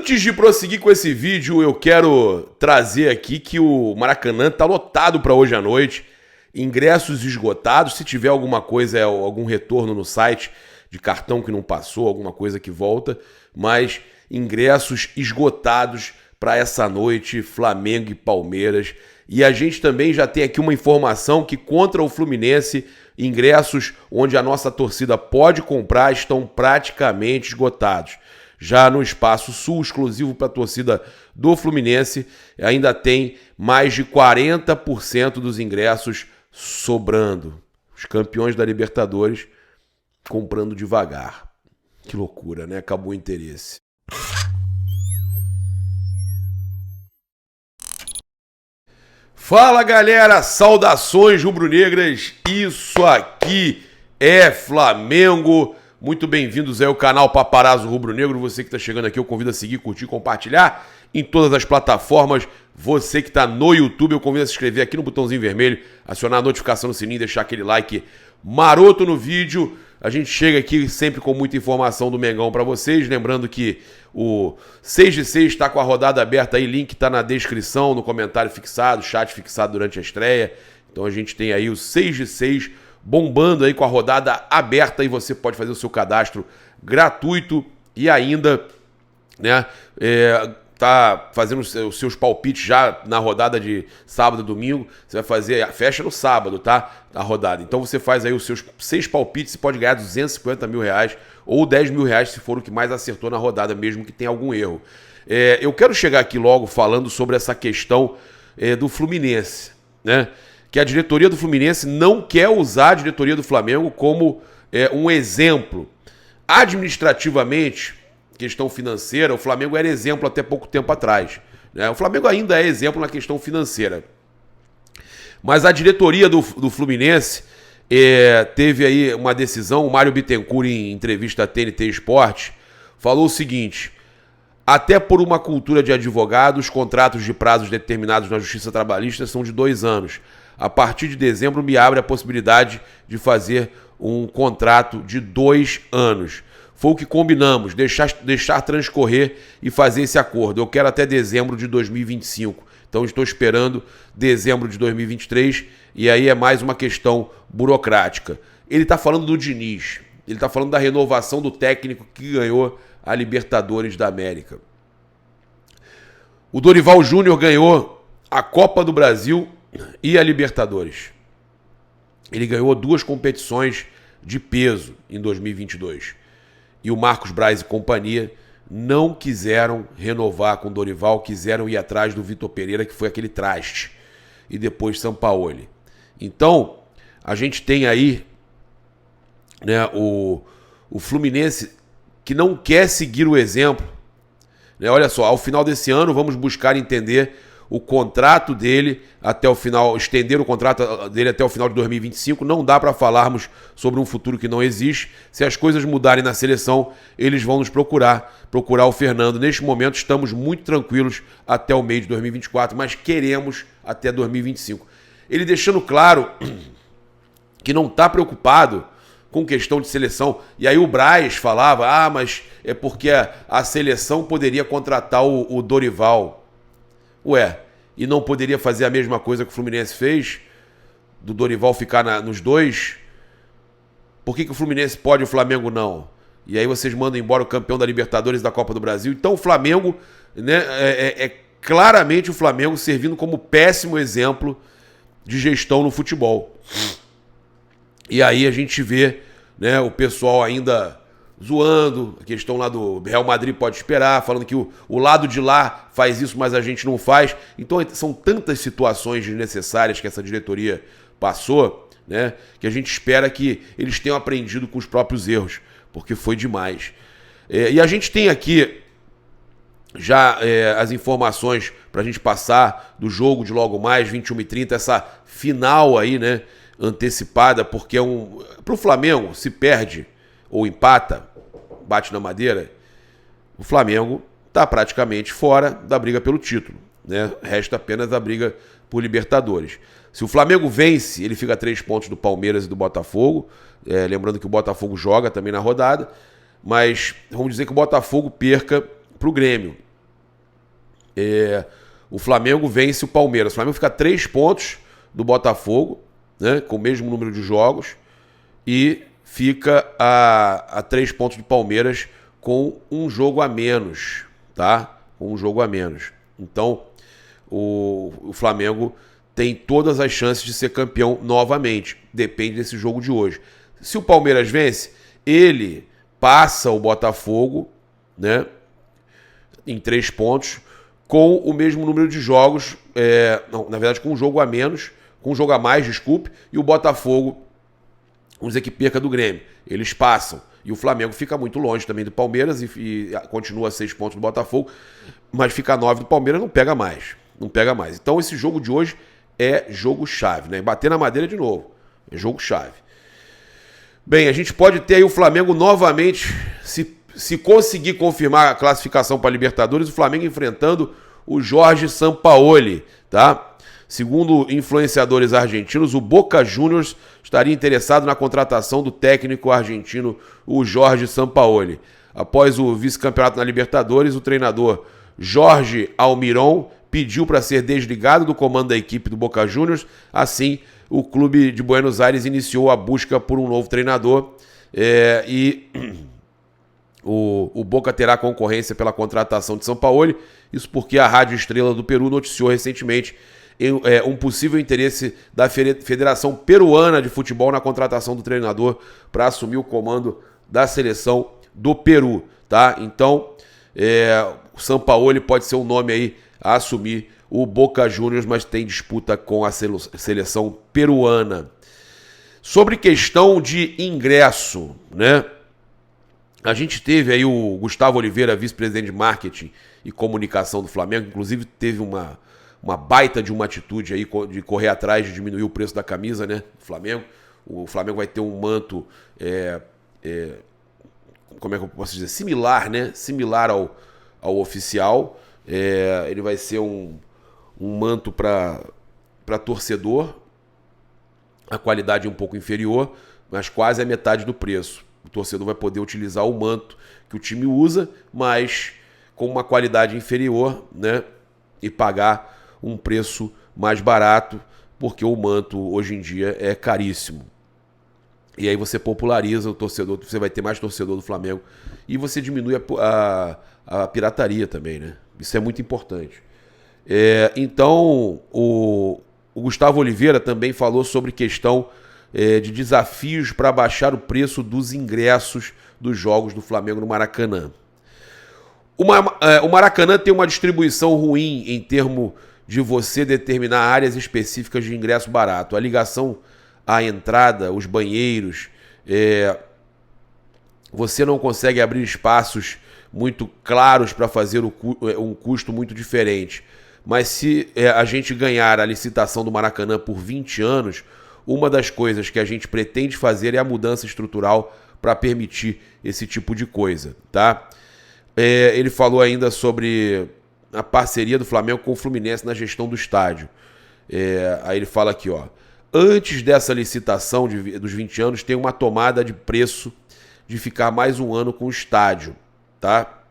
Antes de prosseguir com esse vídeo, eu quero trazer aqui que o Maracanã está lotado para hoje à noite. Ingressos esgotados. Se tiver alguma coisa, algum retorno no site de cartão que não passou, alguma coisa que volta. Mas ingressos esgotados para essa noite, Flamengo e Palmeiras. E a gente também já tem aqui uma informação que contra o Fluminense, ingressos onde a nossa torcida pode comprar estão praticamente esgotados. Já no Espaço Sul, exclusivo para a torcida do Fluminense, ainda tem mais de 40% dos ingressos sobrando. Os campeões da Libertadores comprando devagar. Que loucura, né? Acabou o interesse. Fala, galera! Saudações rubro-negras! Isso aqui é Flamengo. Muito bem-vindos aí ao canal Paparazzo Rubro Negro. Você que está chegando aqui, eu convido a seguir, curtir, compartilhar em todas as plataformas. Você que está no YouTube, eu convido a se inscrever aqui no botãozinho vermelho, acionar a notificação no sininho, deixar aquele like maroto no vídeo. A gente chega aqui sempre com muita informação do Mengão para vocês. Lembrando que o 6 de 6 está com a rodada aberta aí, link está na descrição, no comentário fixado, chat fixado durante a estreia. Então a gente tem aí o 6 de 6 bombando aí com a rodada aberta e você pode fazer o seu cadastro gratuito e ainda, né, tá fazendo os seus palpites já na rodada de sábado e domingo. Você vai fazer, fecha no sábado, tá? A rodada. Então você faz aí os seus 6 palpites e pode ganhar 250 mil reais ou 10 mil reais se for o que mais acertou na rodada, mesmo que tenha algum erro. Eu quero chegar aqui logo falando sobre essa questão do Fluminense, né? Que a diretoria do Fluminense não quer usar a diretoria do Flamengo como um exemplo. Administrativamente, questão financeira, o Flamengo era exemplo até pouco tempo atrás, né? O Flamengo ainda é exemplo na questão financeira. Mas a diretoria do Fluminense teve aí uma decisão. O Mário Bittencourt, em entrevista à TNT Esporte, falou o seguinte: até por uma cultura de advogados, contratos de prazos determinados na Justiça Trabalhista são de 2 anos. A partir de dezembro me abre a possibilidade de fazer um contrato de 2 anos. Foi o que combinamos, deixar transcorrer e fazer esse acordo. Eu quero até dezembro de 2025. Então estou esperando dezembro de 2023 e aí é mais uma questão burocrática. Ele está falando do Diniz, ele está falando da renovação do técnico que ganhou a Libertadores da América. O Dorival Júnior ganhou a Copa do Brasil e a Libertadores. Ele ganhou 2 competições de peso em 2022. E o Marcos Braz e companhia não quiseram renovar com o Dorival, quiseram ir atrás do Vitor Pereira, que foi aquele traste, e depois Sampaoli. Então, a gente tem aí, né, o Fluminense que não quer seguir o exemplo, né? Olha só, ao final desse ano vamos buscar entender o contrato dele até o final, estender o contrato dele até o final de 2025. Não dá para falarmos sobre um futuro que não existe. Se as coisas mudarem na seleção, eles vão nos procurar o Fernando. Neste momento estamos muito tranquilos até o mês de 2024, mas queremos até 2025. Ele deixando claro que não está preocupado com questão de seleção. E aí o Braz falava, mas é porque a seleção poderia contratar o Dorival. Ué, e não poderia fazer a mesma coisa que o Fluminense fez? Do Dorival ficar nos 2? Por que o Fluminense pode e o Flamengo não? E aí vocês mandam embora o campeão da Libertadores e da Copa do Brasil. Então o Flamengo, né, claramente o Flamengo servindo como péssimo exemplo de gestão no futebol. E aí a gente vê, né, o pessoal ainda zoando, a questão lá do Real Madrid pode esperar, falando que o lado de lá faz isso, mas a gente não faz. Então são tantas situações desnecessárias que essa diretoria passou, né, que a gente espera que eles tenham aprendido com os próprios erros, porque foi demais. E a gente tem aqui já as informações para a gente passar do jogo de logo mais, 21h30, essa final aí, né, antecipada, porque pro Flamengo, se perde ou empata, bate na madeira, o Flamengo está praticamente fora da briga pelo título, né? Resta apenas a briga por Libertadores. Se o Flamengo vence, ele fica a 3 pontos do Palmeiras e do Botafogo. Lembrando que o Botafogo joga também na rodada. Mas vamos dizer que o Botafogo perca para o Grêmio. o Flamengo vence o Palmeiras. O Flamengo fica a 3 pontos do Botafogo, né, com o mesmo número de jogos, e fica a 3 pontos do Palmeiras com um jogo a menos, tá? Com um jogo a menos. Então, o Flamengo tem todas as chances de ser campeão novamente. Depende desse jogo de hoje. Se o Palmeiras vence, ele passa o Botafogo, né, em 3 pontos, com o mesmo número de jogos, não, na verdade com um jogo a menos, com um jogo a mais, desculpe, e o Botafogo, vamos dizer que perca do Grêmio. Eles passam. E o Flamengo fica muito longe também do Palmeiras e continua a 6 pontos do Botafogo, mas fica a 9 do Palmeiras, não pega mais. Não pega mais. Então esse jogo de hoje é jogo-chave, né? Bater na madeira de novo. É jogo-chave. Bem, a gente pode ter aí o Flamengo novamente, se conseguir confirmar a classificação para a Libertadores, o Flamengo enfrentando o Jorge Sampaoli, tá? Segundo influenciadores argentinos, o Boca Juniors estaria interessado na contratação do técnico argentino, o Jorge Sampaoli. Após o vice-campeonato na Libertadores, o treinador Jorge Almiron pediu para ser desligado do comando da equipe do Boca Juniors. Assim, o clube de Buenos Aires iniciou a busca por um novo treinador e o Boca terá concorrência pela contratação de Sampaoli. Isso porque a Rádio Estrela do Peru noticiou recentemente um possível interesse da Federação Peruana de Futebol na contratação do treinador para assumir o comando da seleção do Peru, tá? Então, o Sampaoli pode ser um nome aí a assumir o Boca Juniors, mas tem disputa com a seleção peruana. Sobre questão de ingresso, né? A gente teve aí o Gustavo Oliveira, vice-presidente de marketing e comunicação do Flamengo, inclusive teve uma baita de uma atitude aí de correr atrás de diminuir o preço da camisa, né, do Flamengo. O Flamengo vai ter um manto, como é que eu posso dizer, similar, né, similar ao oficial. Ele vai ser um manto para torcedor, a qualidade é um pouco inferior, mas quase a metade do preço. O torcedor vai poder utilizar o manto que o time usa, mas com uma qualidade inferior, né, e pagar um preço mais barato, porque o manto hoje em dia é caríssimo. E aí você populariza o torcedor, você vai ter mais torcedor do Flamengo e você diminui a pirataria também, né? Isso é muito importante. Então, o Gustavo Oliveira também falou sobre questão de desafios para baixar o preço dos ingressos dos jogos do Flamengo no Maracanã. O Maracanã tem uma distribuição ruim em termos de você determinar áreas específicas de ingresso barato. A ligação à entrada, os banheiros, você não consegue abrir espaços muito claros para fazer um custo muito diferente. Mas se a gente ganhar a licitação do Maracanã por 20 anos, uma das coisas que a gente pretende fazer é a mudança estrutural para permitir esse tipo de coisa, tá? Ele falou ainda sobre a parceria do Flamengo com o Fluminense na gestão do estádio. Aí ele fala aqui, ó. Antes dessa licitação dos 20 anos, tem uma tomada de preço de ficar mais um ano com o estádio, tá?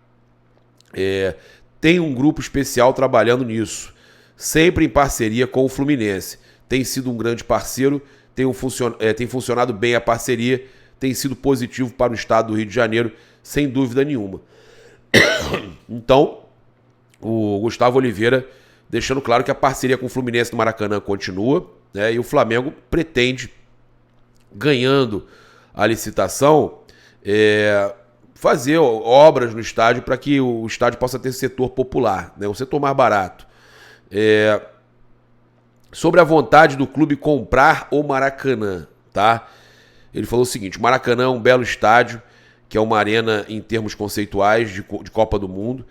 Tem um grupo especial trabalhando nisso, sempre em parceria com o Fluminense. Tem sido um grande parceiro, tem funcionado bem a parceria, tem sido positivo para o estado do Rio de Janeiro, sem dúvida nenhuma. Então, o Gustavo Oliveira deixando claro que a parceria com o Fluminense no Maracanã continua, né, e o Flamengo pretende, ganhando a licitação, fazer obras no estádio para que o estádio possa ter setor popular, né, um setor mais barato. Sobre a vontade do clube comprar o Maracanã, tá? Ele falou o seguinte: o Maracanã é um belo estádio, que é uma arena em termos conceituais de Copa do Mundo.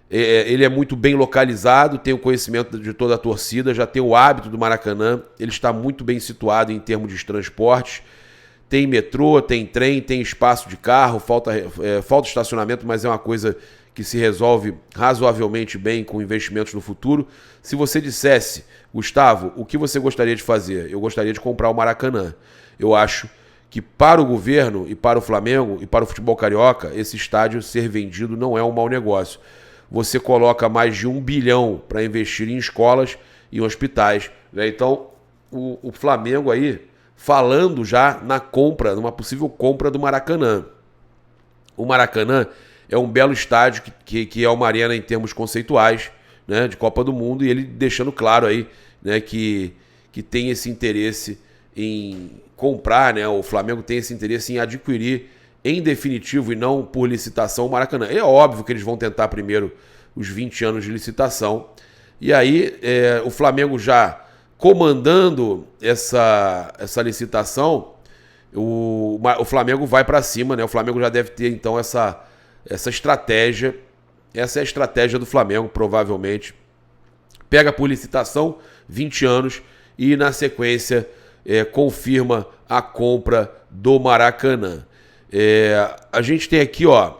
Ele é muito bem localizado, tem o conhecimento de toda a torcida, já tem o hábito do Maracanã, ele está muito bem situado em termos de transportes. Tem metrô, tem trem, tem espaço de carro, falta estacionamento, mas é uma coisa que se resolve razoavelmente bem com investimentos no futuro. Se você dissesse, Gustavo, o que você gostaria de fazer? Eu gostaria de comprar o Maracanã. Eu acho que para o governo e para o Flamengo e para o futebol carioca, esse estádio ser vendido não é um mau negócio. você coloca mais de 1 bilhão para investir em escolas e hospitais, né? Então, o Flamengo aí falando já na compra, numa possível compra do Maracanã. O Maracanã é um belo estádio que é uma arena em termos conceituais, né, de Copa do Mundo, e ele deixando claro aí, né, que tem esse interesse em comprar, né, o Flamengo tem esse interesse em adquirir em definitivo e não por licitação o Maracanã. É óbvio que eles vão tentar primeiro os 20 anos de licitação, e aí o Flamengo já comandando essa licitação, o Flamengo vai para cima, né? O Flamengo já deve ter então essa estratégia. Essa é a estratégia do Flamengo, provavelmente. Pega por licitação, 20 anos, e na sequência confirma a compra do Maracanã. A gente tem aqui, ó,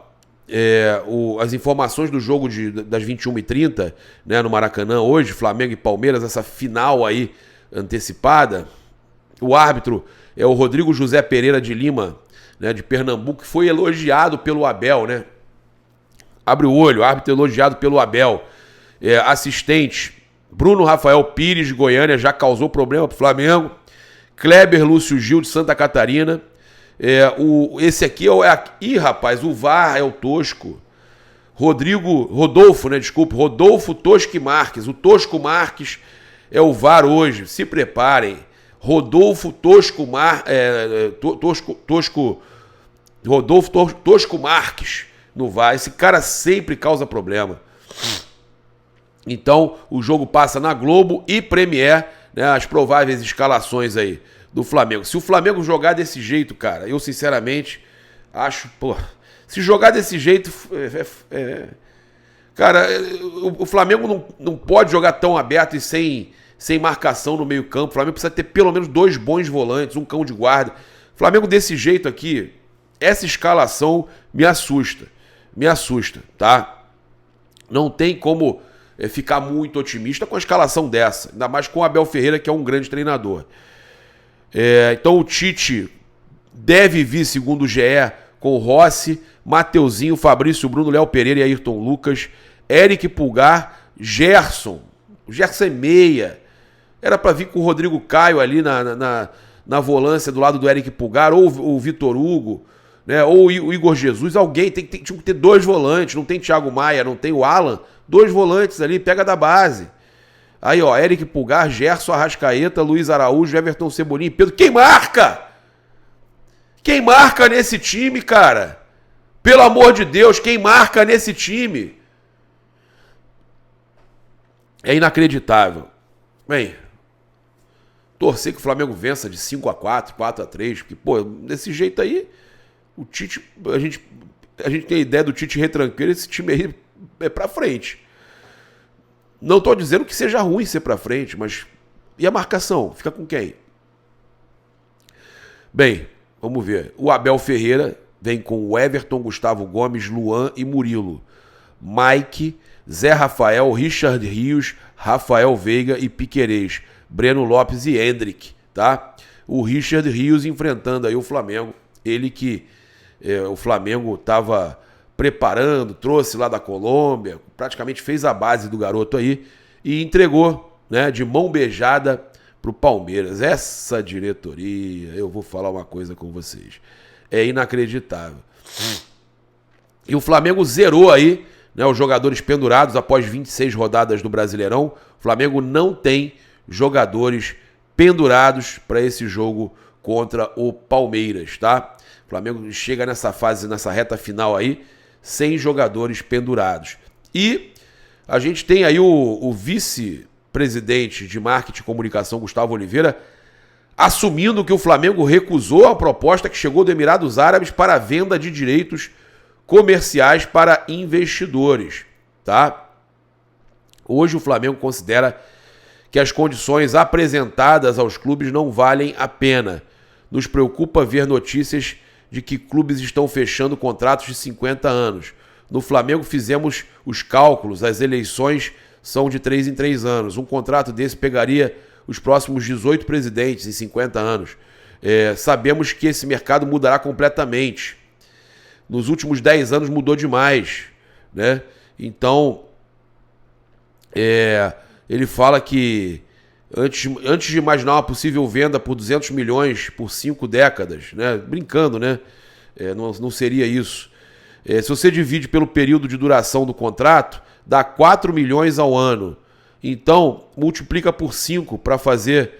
as informações do jogo das 21h30, né, no Maracanã hoje, Flamengo e Palmeiras, essa final aí antecipada. O árbitro é o Rodrigo José Pereira de Lima, né, de Pernambuco, que foi elogiado pelo Abel, né? Abre o olho, árbitro elogiado pelo Abel. Assistente, Bruno Rafael Pires, de Goiânia, já causou problema pro Flamengo. Kleber Lúcio Gil, de Santa Catarina. Esse aqui Ih, rapaz, o VAR é o Tosco. Rodolfo Tosco Marques. O Tosco Marques é o VAR hoje. Se preparem. Rodolfo Tosco Marques no VAR. Esse cara sempre causa problema. Então, o jogo passa na Globo e Premiere, né, as prováveis escalações aí do Flamengo. Se o Flamengo jogar desse jeito, cara, eu sinceramente acho, se jogar desse jeito, cara, o Flamengo não pode jogar tão aberto e sem marcação no meio campo. O Flamengo precisa ter pelo menos 2 bons volantes, um cão de guarda. O Flamengo desse jeito aqui, essa escalação me assusta, tá? Não tem como ficar muito otimista com a escalação dessa, ainda mais com o Abel Ferreira, que é um grande treinador. Então o Tite deve vir, segundo o GE, com Rossi, Mateuzinho, Fabrício Bruno, Léo Pereira e Ayrton Lucas, Eric Pulgar, Gerson. O Gerson é meia. Era para vir com o Rodrigo Caio ali na volância do lado do Eric Pulgar, ou o Vitor Hugo, né, ou o Igor Jesus. Alguém tinha que ter 2 volantes. Não tem Thiago Maia, não tem o Alan. 2 volantes ali, pega da base. Aí, ó, Eric Pulgar, Gerson, Arrascaeta, Luiz Araújo, Everton Cebolinha e Pedro. Quem marca? Quem marca nesse time, cara? Pelo amor de Deus, quem marca nesse time? É inacreditável. Bem, torcer que o Flamengo vença de 5-4, 4-3, porque, desse jeito aí, o Tite, a gente tem a ideia do Tite retranqueiro, esse time aí é pra frente. Não tô dizendo que seja ruim ser pra frente, mas e a marcação? Fica com quem? Bem, vamos ver. O Abel Ferreira vem com o Everton, Gustavo Gomes, Luan e Murilo. Mike, Zé Rafael, Richard Rios, Rafael Veiga e Piquerez. Breno Lopes e Hendrick, tá? O Richard Rios enfrentando aí o Flamengo. Ele que o Flamengo estava preparando, trouxe lá da Colômbia, praticamente fez a base do garoto aí e entregou, né, de mão beijada pro Palmeiras. Essa diretoria, eu vou falar uma coisa com vocês, é inacreditável. E o Flamengo zerou aí, né, os jogadores pendurados após 26 rodadas do Brasileirão. O Flamengo não tem jogadores pendurados para esse jogo contra o Palmeiras, tá? O Flamengo chega nessa fase, nessa reta final aí, sem jogadores pendurados. E a gente tem aí o vice-presidente de marketing e comunicação, Gustavo Oliveira, assumindo que o Flamengo recusou a proposta que chegou do Emirados Árabes para a venda de direitos comerciais para investidores, tá? Hoje o Flamengo considera que as condições apresentadas aos clubes não valem a pena. Nos preocupa ver notícias de que clubes estão fechando contratos de 50 anos. No Flamengo fizemos os cálculos, as eleições são de 3 em 3 anos. Um contrato desse pegaria os próximos 18 presidentes em 50 anos. Sabemos que esse mercado mudará completamente. Nos últimos 10 anos mudou demais, né? Então, ele fala que antes de imaginar uma possível venda por 200 milhões por 5 décadas, né? Brincando, né? Não seria isso. Se você divide pelo período de duração do contrato, dá 4 milhões ao ano. Então, multiplica por 5 para fazer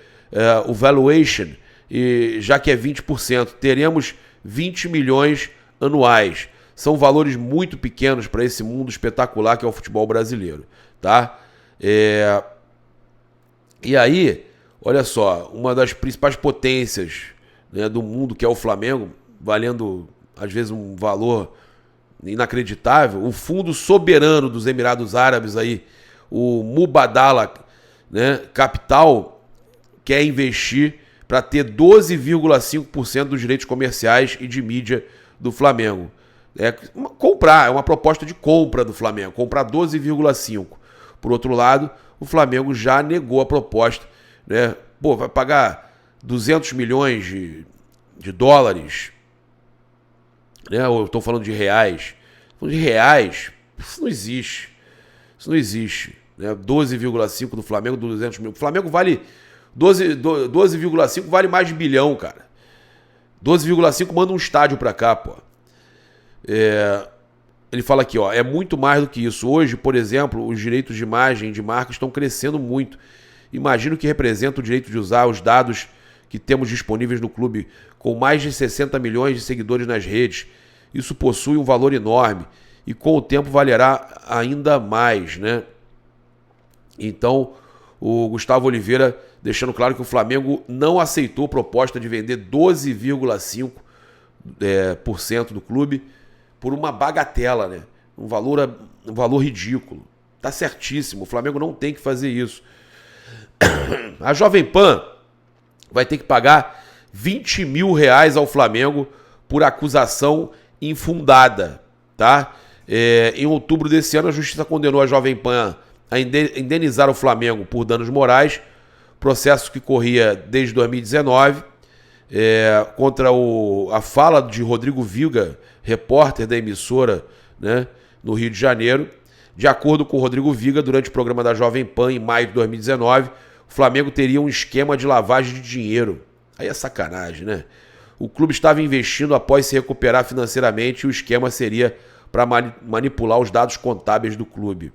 o valuation, e já que é 20%, teremos 20 milhões anuais. São valores muito pequenos para esse mundo espetacular que é o futebol brasileiro, tá? E aí, olha só, uma das principais potências, né, do mundo, que é o Flamengo, valendo às vezes um valor inacreditável, o fundo soberano dos Emirados Árabes aí, o Mubadala, né, Capital, quer investir para ter 12,5% dos direitos comerciais e de mídia do Flamengo. Comprar, é uma proposta de compra do Flamengo, comprar 12,5%. Por outro lado, o Flamengo já negou a proposta, né? Pô, vai pagar 200 milhões de dólares, né? Ou eu estou falando de reais. Falando de reais, isso não existe. Isso não existe, né? 12,5 do Flamengo, 200 mil. O Flamengo vale 12,5 vale mais de bilhão, cara. 12,5 manda um estádio pra cá, pô. Ele fala aqui, ó, é muito mais do que isso. Hoje, por exemplo, os direitos de imagem de marca estão crescendo muito. Imagino que representa o direito de usar os dados que temos disponíveis no clube, com mais de 60 milhões de seguidores nas redes. Isso possui um valor enorme e com o tempo valerá ainda mais, né? Então, o Gustavo Oliveira deixando claro que o Flamengo não aceitou a proposta de vender 12,5% do clube por uma bagatela, né? Um valor ridículo. Tá certíssimo, o Flamengo não tem que fazer isso. A Jovem Pan vai ter que pagar 20 mil reais ao Flamengo por acusação infundada, tá? Em outubro desse ano, a Justiça condenou a Jovem Pan a indenizar o Flamengo por danos morais, processo que corria desde 2019, contra a fala de Rodrigo Viga, repórter da emissora, né, no Rio de Janeiro. De acordo com o Rodrigo Viga, durante o programa da Jovem Pan, em maio de 2019, o Flamengo teria um esquema de lavagem de dinheiro. Aí é sacanagem, né? O clube estava investindo após se recuperar financeiramente e o esquema seria para manipular os dados contábeis do clube.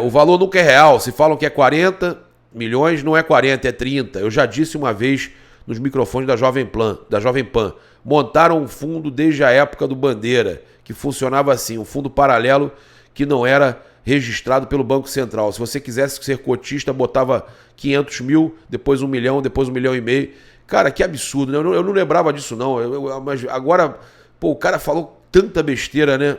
O valor nunca é real. Se falam que é 40 milhões, não é 40, é 30. Eu já disse uma vez nos microfones da Jovem Pan. Montaram um fundo desde a época do Bandeira, que funcionava assim, um fundo paralelo que não era registrado pelo Banco Central. Se você quisesse ser cotista, botava 500 mil, depois 1 milhão, depois 1,5 milhão. Cara, que absurdo, né? Eu não lembrava disso, não. Mas agora, pô, o cara falou tanta besteira, né?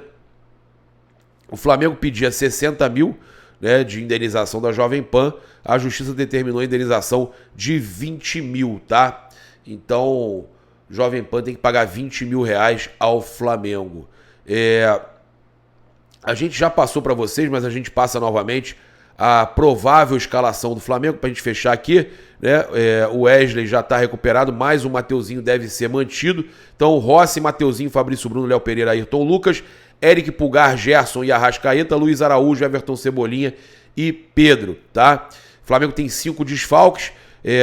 O Flamengo pedia 60 mil, né, de indenização da Jovem Pan. A Justiça determinou a indenização de 20 mil, tá? Então, Jovem Pan tem que pagar 20 mil reais ao Flamengo. A gente já passou para vocês, mas a gente passa novamente a provável escalação do Flamengo para a gente fechar aqui, né? O Wesley já está recuperado, mas o Mateuzinho deve ser mantido. Então, Rossi, Mateuzinho, Fabrício Bruno, Léo Pereira, Ayrton Lucas, Eric Pulgar, Gerson e Arrascaeta, Luiz Araújo, Everton Cebolinha e Pedro, tá? O Flamengo tem 5 desfalques.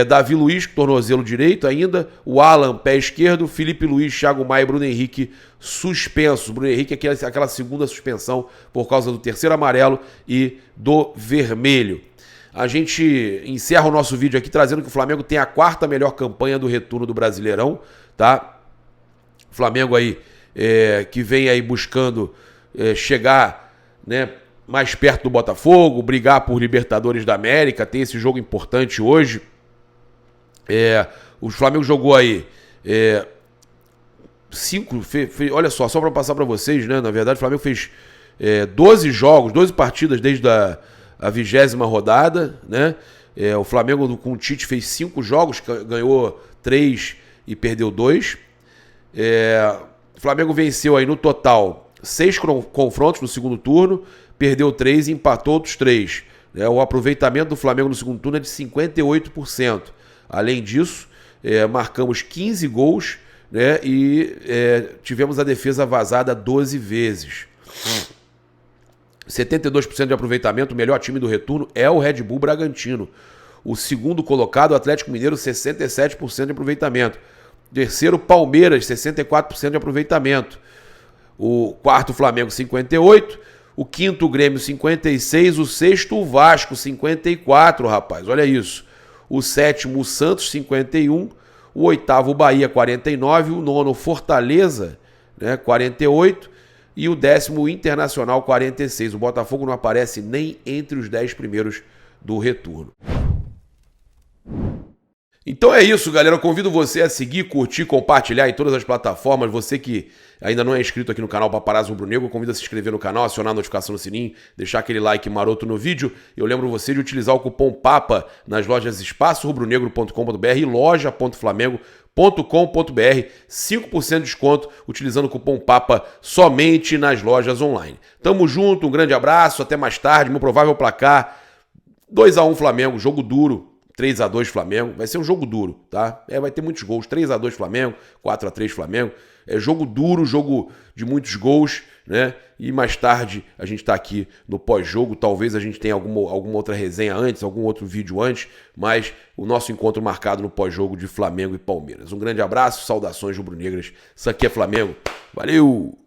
Davi Luiz, tornozelo direito ainda, o Alan, pé esquerdo, Felipe Luiz, Thiago Maia e Bruno Henrique suspensos. Bruno Henrique aquela segunda suspensão por causa do terceiro amarelo e do vermelho. A gente encerra o nosso vídeo aqui trazendo que o Flamengo tem a 4ª melhor campanha do retorno do Brasileirão, tá? O Flamengo aí que vem aí buscando chegar, né, mais perto do Botafogo, brigar por Libertadores da América, tem esse jogo importante hoje. O Flamengo jogou aí 5, olha só para passar para vocês, né? Na verdade, o Flamengo fez 12 jogos, 12 partidas desde a 20ª rodada, né? O Flamengo com o Tite fez 5 jogos, ganhou 3 e perdeu 2. O Flamengo venceu aí no total 6 confrontos no segundo turno, perdeu 3 e empatou outros 3. O aproveitamento do Flamengo no segundo turno é de 58%. Além disso, marcamos 15 gols, né, e tivemos a defesa vazada 12 vezes. 72% de aproveitamento, o melhor time do retorno é o Red Bull Bragantino. O segundo colocado, o Atlético Mineiro, 67% de aproveitamento. Terceiro, Palmeiras, 64% de aproveitamento. O quarto, Flamengo, 58%. O quinto, Grêmio, 56%. O sexto, o Vasco, 54%, rapaz. Olha isso. O sétimo, o Santos, 51%. O oitavo, o Bahia, 49%. O nono, Fortaleza, né, 48%. E o décimo, o Internacional, 46%. O Botafogo não aparece nem entre os 10 primeiros do retorno. Então é isso, galera. Eu convido você a seguir, curtir, compartilhar em todas as plataformas. Você que ainda não é inscrito aqui no canal Paparazzo Rubro-Negro, eu convido a se inscrever no canal, acionar a notificação no sininho, deixar aquele like maroto no vídeo. Eu lembro você de utilizar o cupom PAPA nas lojas espaçorubronegro.com.br e loja.flamengo.com.br, 5% de desconto utilizando o cupom PAPA somente nas lojas online. Tamo junto, um grande abraço, até mais tarde. Meu provável placar, 2-1 Flamengo, jogo duro. 3-2 Flamengo, vai ser um jogo duro, tá? Vai ter muitos gols, 3-2 Flamengo, 4-3 Flamengo, é jogo duro, jogo de muitos gols, né? E mais tarde a gente tá aqui no pós-jogo, talvez a gente tenha alguma outra resenha antes, algum outro vídeo antes, mas o nosso encontro marcado no pós-jogo de Flamengo e Palmeiras. Um grande abraço, saudações rubro-negras, isso aqui é Flamengo, valeu!